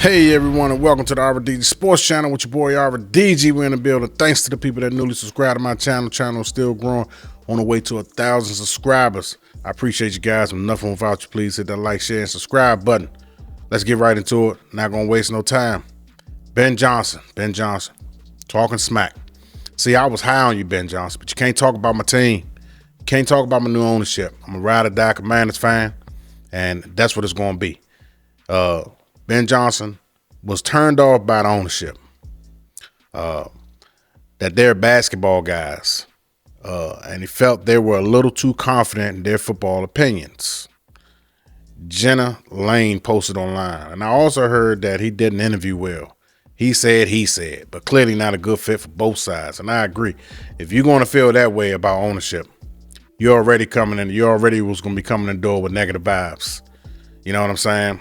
Hey everyone, and welcome to the RDG Sports Channel with your boy RDG. We're in the building. Thanks to the people that newly subscribed to my channel. Channel is still growing, on the way to 1,000 subscribers. I appreciate you guys. Nothing without you. Please hit that like, share, and subscribe button. Let's get right into it. Not gonna waste no time. Ben Johnson, talking smack. See, I was high on you, Ben Johnson, but you can't talk about my team. You can't talk about my new ownership. I'm a ride or die Commanders fan, and that's what it's gonna be. Ben Johnson was turned off by the ownership, that they're basketball guys, and he felt they were a little too confident in their football opinions. Jenna Lane posted online, and I also heard that he didn't interview well. He said, but clearly not a good fit for both sides, and I agree. If you're going to feel that way about ownership, you already was going to be coming in the door with negative vibes. You know what I'm saying?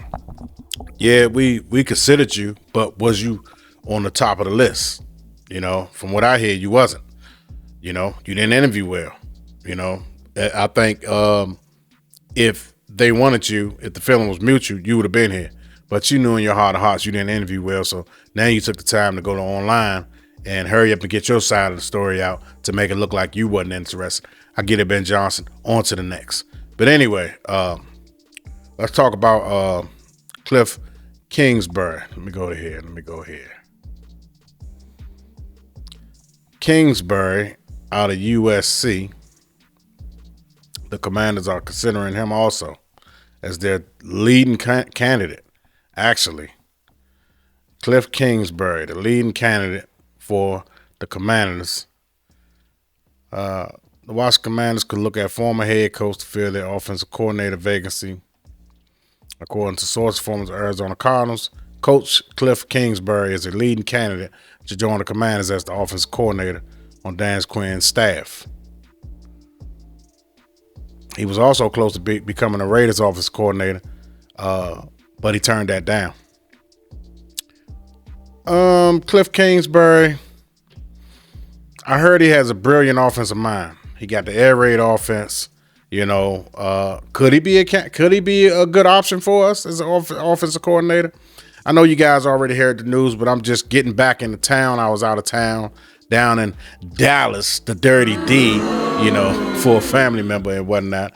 Yeah, we considered you, but was you on the top of the list? You know, from what I hear, you wasn't. You know, you didn't interview well. You know, I think if they wanted you, if the feeling was mutual, you would have been here. But you knew in your heart of hearts you didn't interview well, so now you took the time to go to online and hurry up and get your side of the story out to make it look like you wasn't interested. I get it, Ben Johnson. On to the next. But anyway, let's talk about Cliff Kingsbury. Let me go here. Kingsbury out of USC. The Commanders are considering him also as their leading candidate. Actually, Cliff Kingsbury, the leading candidate for the Commanders. The Washington Commanders could look at former head coach to fill their offensive coordinator vacancy. According to sources from the Arizona Cardinals, Coach Cliff Kingsbury is a leading candidate to join the Commanders as the offensive coordinator on Dan Quinn's staff. He was also close to becoming a Raiders offensive coordinator, but he turned that down. Cliff Kingsbury, I heard he has a brilliant offensive mind. He got the air raid offense. You know, could he be a good option for us as an offensive coordinator? I know you guys already heard the news, but I'm just getting back into town. I was out of town down in Dallas, the Dirty D, you know, for a family member and whatnot,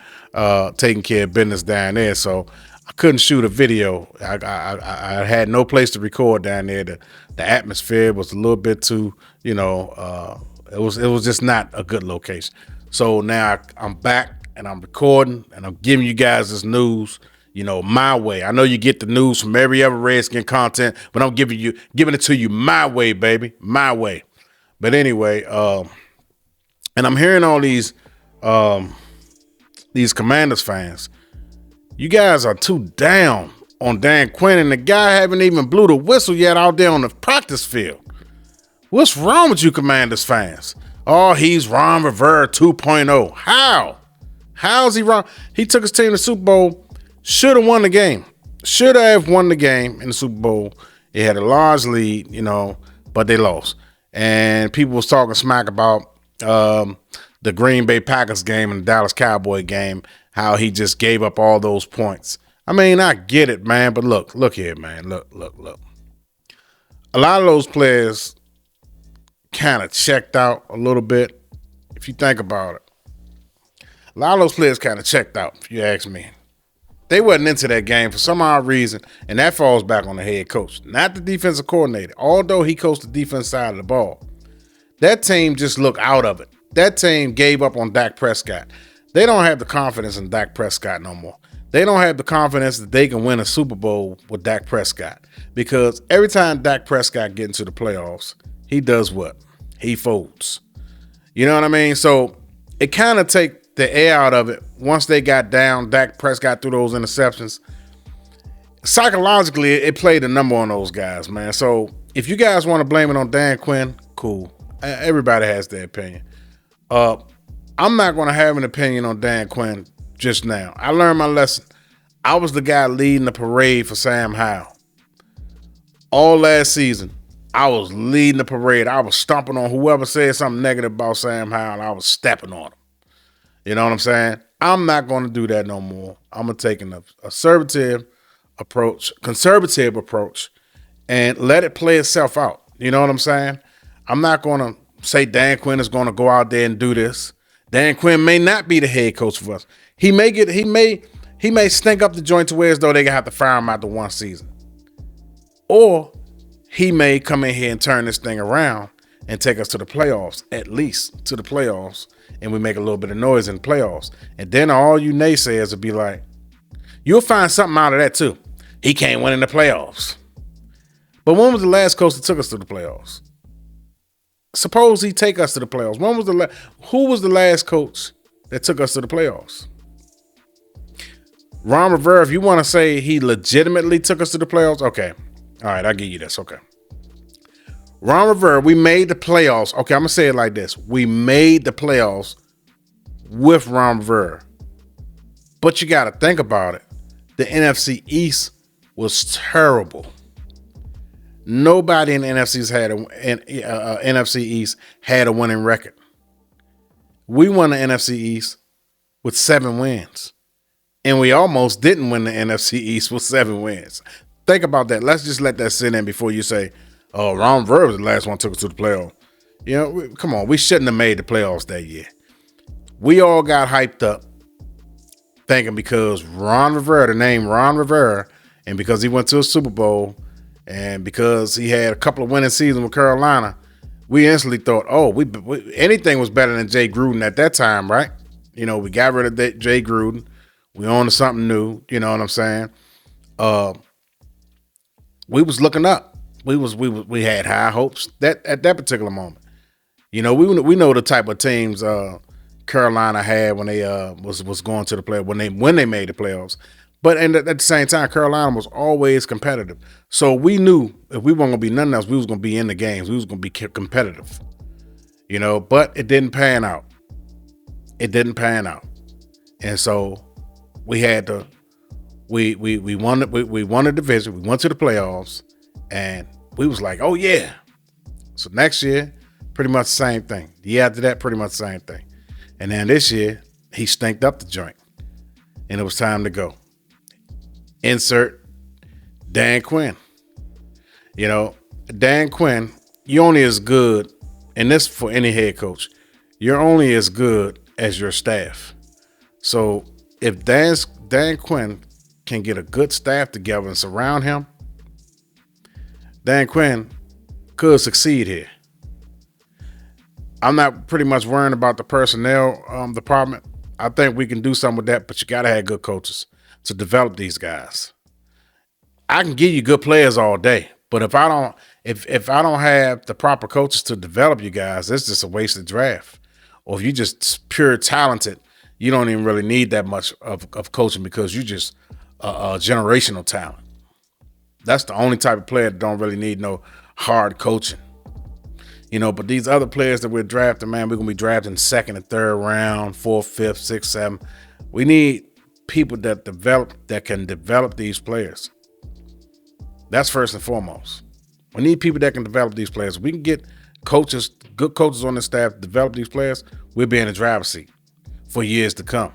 taking care of business down there. So I couldn't shoot a video. I had no place to record down there. The atmosphere was a little bit too, you know, it was just not a good location. So now I'm back. And I'm recording and I'm giving you guys this news, you know, my way. I know you get the news from every other Redskin content, but I'm giving it to you my way, baby, my way. But anyway, and I'm hearing all these Commanders fans. You guys are too down on Dan Quinn, and the guy haven't even blew the whistle yet out there on the practice field. What's wrong with you Commanders fans? Oh, he's Ron Rivera 2.0. How? How's he wrong? He took his team to the Super Bowl. Should have won the game. Should have won the game in the Super Bowl. It had a large lead, you know, but they lost. And people was talking smack about the Green Bay Packers game and the Dallas Cowboy game, how he just gave up all those points. I mean, I get it, man, but look here, man. Look. A lot of those players kind of checked out a little bit, if you think about it. A lot of those players kind of checked out, if you ask me. They wasn't into that game for some odd reason, and that falls back on the head coach, not the defensive coordinator. Although he coached the defense side of the ball, that team just looked out of it. That team gave up on Dak Prescott. They don't have the confidence in Dak Prescott no more. They don't have the confidence that they can win a Super Bowl with Dak Prescott, because every time Dak Prescott gets into the playoffs, he does what? He folds. You know what I mean? So it kind of takes the air out of it. Once they got down, Dak Prescott threw those interceptions. Psychologically, it played a number on those guys, man. So if you guys want to blame it on Dan Quinn, cool. Everybody has their opinion. I'm not going to have an opinion on Dan Quinn just now. I learned my lesson. I was the guy leading the parade for Sam Howell. All last season, I was leading the parade. I was stomping on whoever said something negative about Sam Howell. I was stepping on him. You know what I'm saying? I'm not going to do that no more. I'm going to take a conservative approach, and let it play itself out. You know what I'm saying? I'm not going to say Dan Quinn is going to go out there and do this. Dan Quinn may not be the head coach for us. He may stink up the joint to where as though they have to fire him after one season. Or he may come in here and turn this thing around and take us to the playoffs, at least to the playoffs, and we make a little bit of noise in the playoffs. And then all you naysayers will be like, you'll find something out of that too. He can't win in the playoffs. But when was the last coach that took us to the playoffs? Suppose he take us to the playoffs. Who was the last coach that took us to the playoffs? Ron Rivera, if you want to say he legitimately took us to the playoffs, okay. All right, I'll give you this. Okay. Ron Rivera, we made the playoffs. Okay, I'm going to say it like this. We made the playoffs with Ron Rivera. But you got to think about it. The NFC East was terrible. Nobody in the NFC East had a winning record. We won the NFC East with 7 wins. And we almost didn't win the NFC East with 7 wins. Think about that. Let's just let that sit in before you say, oh, Ron Rivera was the last one took us to the playoffs. You know, come on. We shouldn't have made the playoffs that year. We all got hyped up thinking because Ron Rivera, the name Ron Rivera, and because he went to a Super Bowl and because he had a couple of winning seasons with Carolina, we instantly thought, oh, anything was better than Jay Gruden at that time, right? You know, we got rid of Jay Gruden. We on to something new. You know what I'm saying? We was looking up. We had high hopes that at that particular moment. You know, we know the type of teams Carolina had when they was going to the playoffs when they made the playoffs. But at the same time, Carolina was always competitive. So we knew if we weren't gonna be nothing else, we was gonna be in the games. We was gonna be competitive. You know, but it didn't pan out. It didn't pan out, and so we had to. We won the division. We went to the playoffs, and we was like, oh yeah. So next year, pretty much the same thing. The year after that, pretty much the same thing. And then this year, he stinked up the joint, and it was time to go. Insert Dan Quinn. You know, Dan Quinn, you're only as good, and this for any head coach, you're only as good as your staff. So if Dan Quinn can get a good staff together and surround him, Dan Quinn could succeed here. I'm not pretty much worrying about the personnel department. I think we can do something with that, but you got to have good coaches to develop these guys. I can give you good players all day, but if I don't have the proper coaches to develop you guys, it's just a wasted draft. Or if you just pure talented, you don't even really need that much of coaching because you just a generational talent. That's the only type of player that don't really need no hard coaching. You know, but these other players that we're drafting, man, we're going to be drafting 2nd and 3rd round, 4th, 5th, 6th, 7th. We need people that can develop these players. That's first and foremost. We need people that can develop these players. We can get coaches, good coaches on the staff to develop these players. We'll be in the driver's seat for years to come.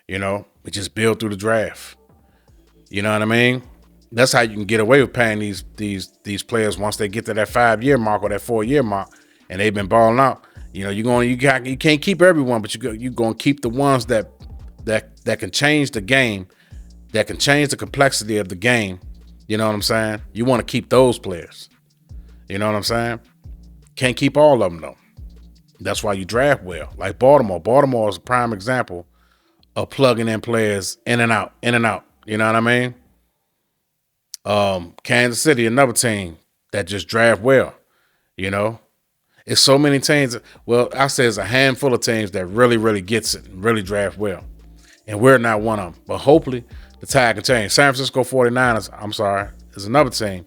You know, we just build through the draft. You know what I mean? That's how you can get away with paying these players once they get to that 5-year mark or that 4-year mark, and they've been balling out. You know, you can't keep everyone, but you're going to keep the ones that can change the game, that can change the complexity of the game. You know what I'm saying? You want to keep those players. You know what I'm saying? Can't keep all of them though. That's why you draft well. Like Baltimore. Baltimore is a prime example of plugging in players in and out. You know what I mean? Kansas City, another team that just draft well. You know, it's so many teams. Well, I say it's a handful of teams that really, really gets it and really draft well, and we're not one of them. But hopefully, the tide can change. San Francisco 49ers, is another team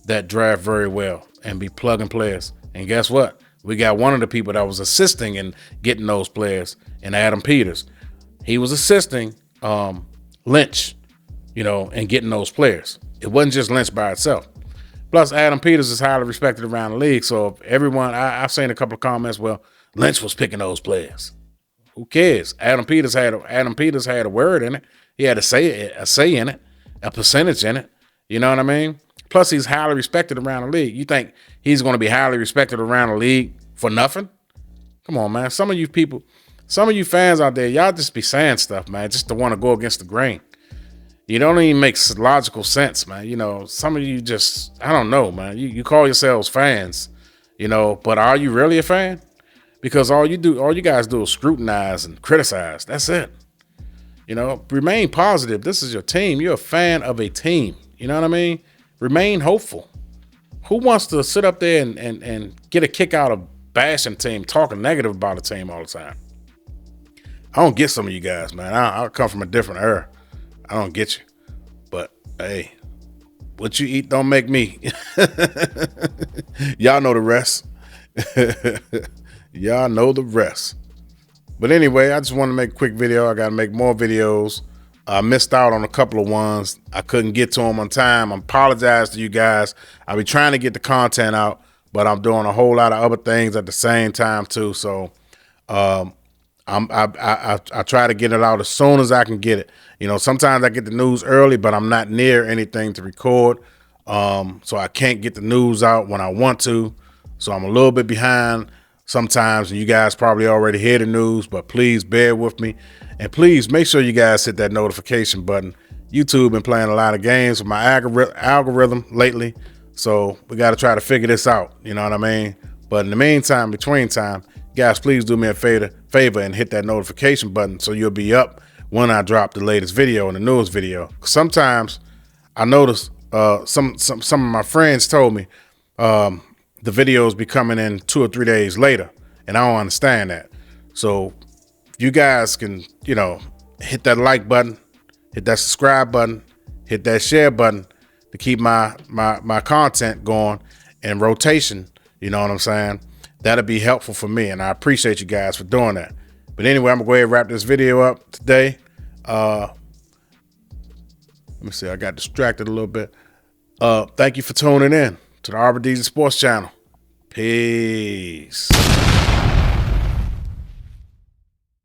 that draft very well and be plugging players. And guess what? We got one of the people that was assisting in getting those players, and Adam Peters. He was assisting Lynch, you know, in getting those players. It wasn't just Lynch by itself. Plus, Adam Peters is highly respected around the league. So if everyone, I've seen a couple of comments, well, Lynch was picking those players. Who cares? Adam Peters had a word in it. He had a say in it, a percentage in it. You know what I mean? Plus, he's highly respected around the league. You think he's going to be highly respected around the league for nothing? Come on, man. Some of you people, some of you fans out there, y'all just be saying stuff, man, just to want to go against the grain. You don't even make logical sense, man. You know, some of you just, I don't know, man. You call yourselves fans, you know, but are you really a fan? Because all you guys do is scrutinize and criticize. That's it. You know, remain positive. This is your team. You're a fan of a team. You know what I mean? Remain hopeful. Who wants to sit up there and get a kick out of bashing team, talking negative about a team all the time? I don't get some of you guys, man. I come from a different era. I don't get you. But, hey, what you eat don't make me. Y'all know the rest. Y'all know the rest. But anyway, I just want to make a quick video. I got to make more videos. I missed out on a couple of ones. I couldn't get to them on time. I apologize to you guys. I'll be trying to get the content out, but I'm doing a whole lot of other things at the same time too. So I try to get it out as soon as I can get it. You know, sometimes I get the news early, but I'm not near anything to record. So I can't get the news out when I want to. So I'm a little bit behind sometimes, and you guys probably already hear the news, but please bear with me. And please make sure you guys hit that notification button. YouTube been playing a lot of games with my algorithm lately, so we got to try to figure this out. You know what I mean? But in the meantime, between time, guys, please do me a favor and hit that notification button so you'll be up when I drop the latest video and the newest video. Sometimes I notice some of my friends told me the videos be coming in 2 or 3 days later, and I don't understand that. So you guys can, you know, hit that like button, hit that subscribe button, hit that share button to keep my content going in rotation. You know what I'm saying? That'll be helpful for me, and I appreciate you guys for doing that. But anyway, I'm gonna go ahead and wrap this video up today. Let me see, I got distracted a little bit. Thank you for tuning in to the Arbor DJ Sports Channel. Peace.